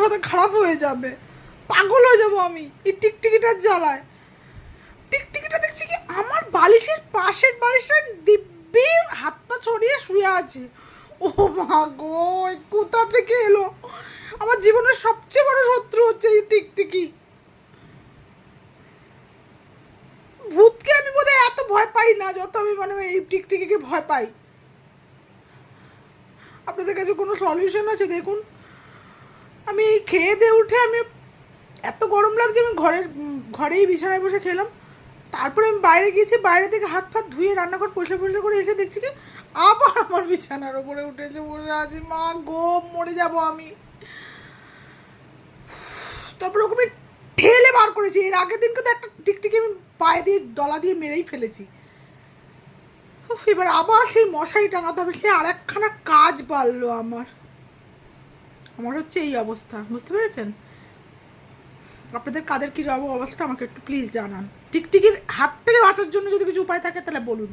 মাথা খারাপ হয়ে যাবে, পাগল হয়ে যাবো আমি এই টিকটিকিটার জ্বালায়। টিকটিকিটা দেখছি কি আমার বালিশের পাশের বালিশটা দিব্যি হাত পা ছড়িয়ে শুয়ে আছে। ও মা গো, কোথা থেকে এলো? আমার জীবনের সবচেয়ে বড় শত্রু হচ্ছে এই টিকটিকি। ভূতকে আমি বোধহয় এত ভয় পাই না যত আমি মানে এই টিকটিকিকে ভয় পাই। আপনাদের কাছে কোনো সলিউশন আছে দেখুন। আমি এই খেয়ে দিয়ে উঠে আমি এত গরম লাগছে, আমি ঘরেই বিছানায় বসে খেলাম। তারপরে আমি বাইরে গিয়েছি, বাইরে থেকে হাত ফাত ধুয়ে রান্নাঘর পরিষ্কার পরিষ্কার করে এসে দেখছি কি আবার আমার বিছানার ওপরে উঠেছে বসে আছি। মা গো, মরে যাব আমি। তারপর ওকে আমি ঠেলে বার করেছি। এর আগের দিনকে তো একটা টিকটিকি আমি পায়ে দিয়ে দলা দিয়ে মেরেই ফেলেছি। এবার আবার সেই মশারি টাঙাতে হবে, সে আর একখানা কাজ বাড়লো আমার। আমার হচ্ছে এই অবস্থা, বুঝতে পেরেছেন? আপনাদের কাদের কী অবস্থা আমাকে একটু প্লিজ জানান। টিকটিকির হাত থেকে বাঁচার জন্য যদি কিছু উপায় থাকে তাহলে বলুন।